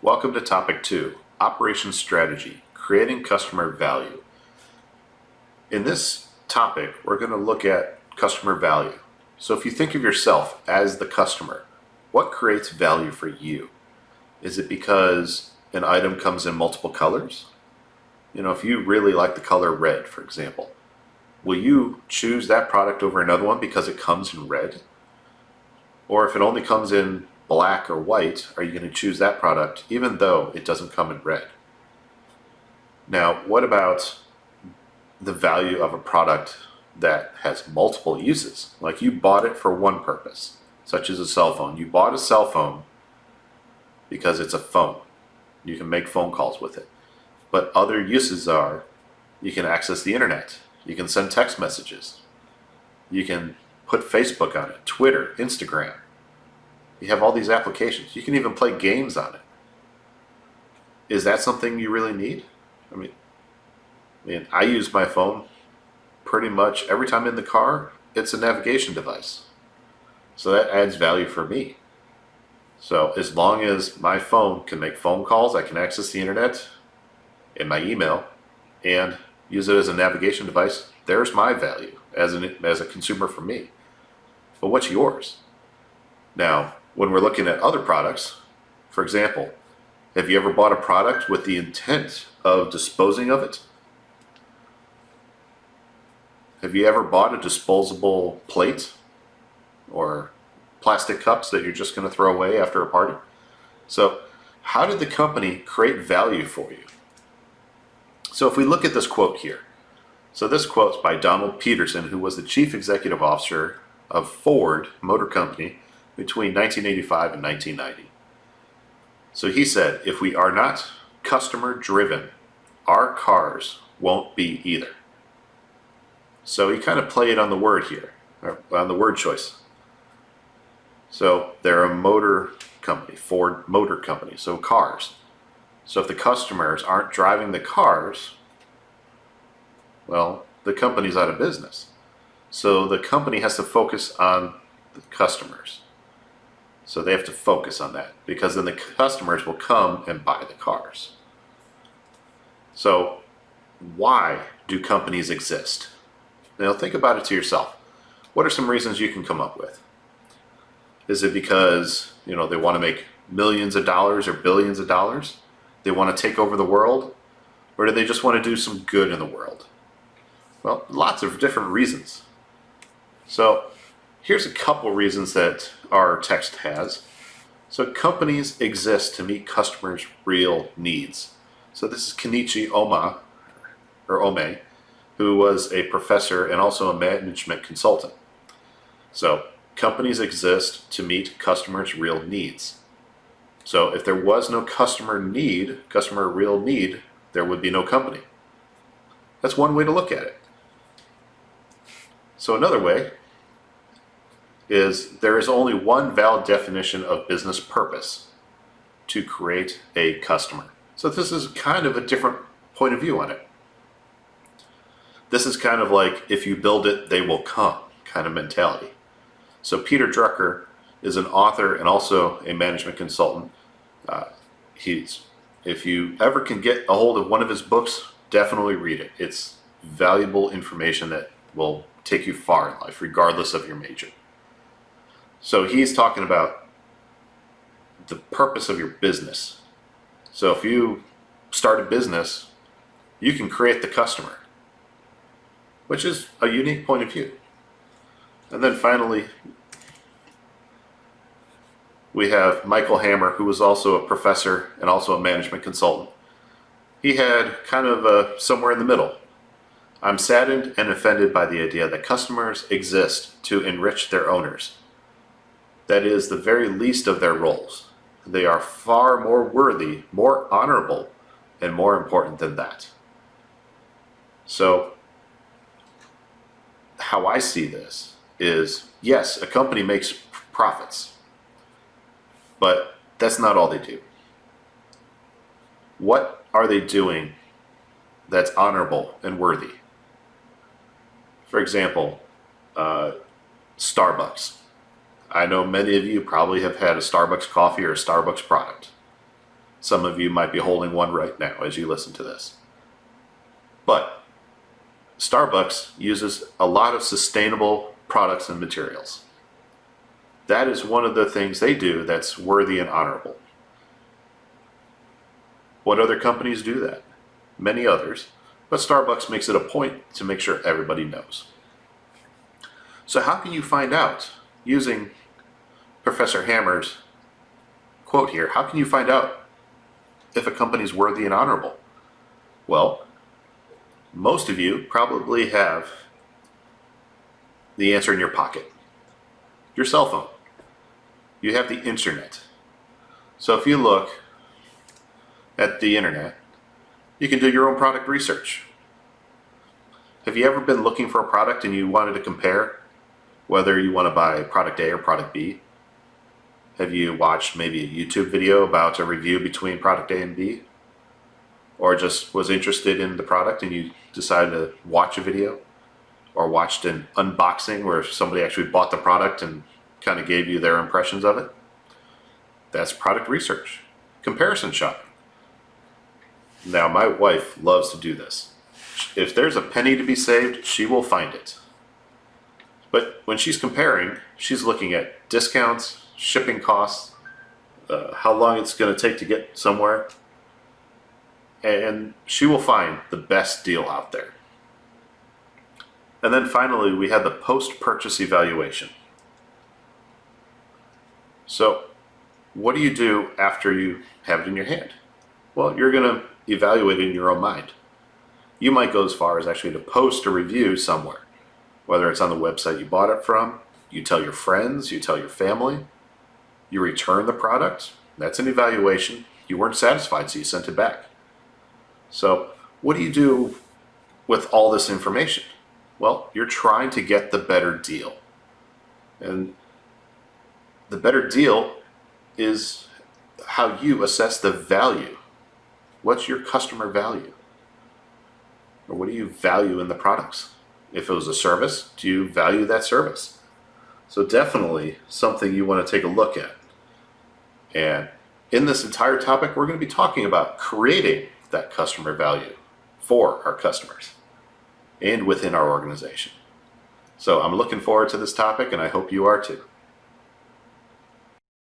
Welcome to topic 2, Operations Strategy, Creating Customer Value. In this topic, we're going to look at customer value. So if you think of yourself as the customer, what creates value for you? Is it because an item comes in multiple colors? If you really like the color red, for example, will you choose that product over another one because it comes in red? Or if it only comes in black or white, are you going to choose that product even though it doesn't come in red? Now, what about the value of a product that has multiple uses? Like you bought it for one purpose, such as a cell phone. You bought a cell phone because it's a phone. You can make phone calls with it. But other uses are you can access the internet. You can send text messages. You can put Facebook on it, Twitter, Instagram. You have all these applications. You can even play games on it. Is that something you really need? I mean, I use my phone pretty much every time in the car. It's a navigation device. So that adds value for me. So as long as my phone can make phone calls, I can access the internet and my email and use it as a navigation device, there's my value as a consumer for me. But what's yours? Now, when we're looking at other products, for example, have you ever bought a product with the intent of disposing of it? Have you ever bought a disposable plate or plastic cups that you're just going to throw away after a party? So how did the company create value for you? So if we look at this quote here, so this quote's by Donald Peterson, who was the chief executive officer of Ford Motor Company between 1985 and 1990. So he said, if we are not customer driven, our cars won't be either. So he kind of played on the word here, on the word choice. So they're a motor company, Ford Motor Company, so cars. So if the customers aren't driving the cars, well, the company's out of business. So the company has to focus on the customers. So they have to focus on that because then the customers will come and buy the cars. So why do companies exist? Now think about it to yourself. What are some reasons you can come up with? Is it because, they want to make millions of dollars or billions of dollars? They want to take over the world? Or do they just want to do some good in the world? Well, lots of different reasons. So here's a couple reasons that our text has. So companies exist to meet customers' real needs. So this is Kenichi Ome, who was a professor and also a management consultant. So companies exist to meet customers' real needs. So if there was no customer real need, there would be no company. That's one way to look at it. So another way is there is only one valid definition of business purpose: to create a customer. So this is kind of a different point of view on it. This is kind of like if you build it, they will come kind of mentality. So Peter Drucker is an author and also a management consultant. If you ever can get a hold of one of his books, definitely read it. It's valuable information that will take you far in life, regardless of your major. So he's talking about the purpose of your business. So if you start a business, you can create the customer, which is a unique point of view. And then finally, we have Michael Hammer, who was also a professor and also a management consultant. He had kind of somewhere in the middle. I'm saddened and offended by the idea that customers exist to enrich their owners. That is the very least of their roles. They are far more worthy, more honorable, and more important than that. So, how I see this is, yes, a company makes profits, but that's not all they do. What are they doing that's honorable and worthy? For example, Starbucks. I know many of you probably have had a Starbucks coffee or a Starbucks product. Some of you might be holding one right now as you listen to this. But Starbucks uses a lot of sustainable products and materials. That is one of the things they do that's worthy and honorable. What other companies do that? Many others, but Starbucks makes it a point to make sure everybody knows. So how can you find out, using Professor Hammer's quote here, how can you find out if a company is worthy and honorable? Well, most of you probably have the answer in your pocket. Your cell phone. You have the internet. So if you look at the internet, you can do your own product research. Have you ever been looking for a product and you wanted to compare whether you want to buy product A or product B? Have you watched maybe a YouTube video about a review between product A and B? Or just was interested in the product and you decided to watch a video? Or watched an unboxing where somebody actually bought the product and kind of gave you their impressions of it? That's product research. Comparison shopping. Now, my wife loves to do this. If there's a penny to be saved, she will find it. But when she's comparing, she's looking at discounts, shipping costs, how long it's going to take to get somewhere, and she will find the best deal out there. And then finally, we have the post-purchase evaluation. So what do you do after you have it in your hand? Well, you're going to evaluate it in your own mind. You might go as far as actually to post a review somewhere, whether it's on the website you bought it from, you tell your friends, you tell your family, you return the product. That's an evaluation. You weren't satisfied, so you sent it back. So what do you do with all this information? Well, you're trying to get the better deal. And the better deal is how you assess the value. What's your customer value? Or what do you value in the products? If it was a service, do you value that service? So definitely something you want to take a look at. And in this entire topic, we're going to be talking about creating that customer value for our customers and within our organization. So I'm looking forward to this topic, and I hope you are too.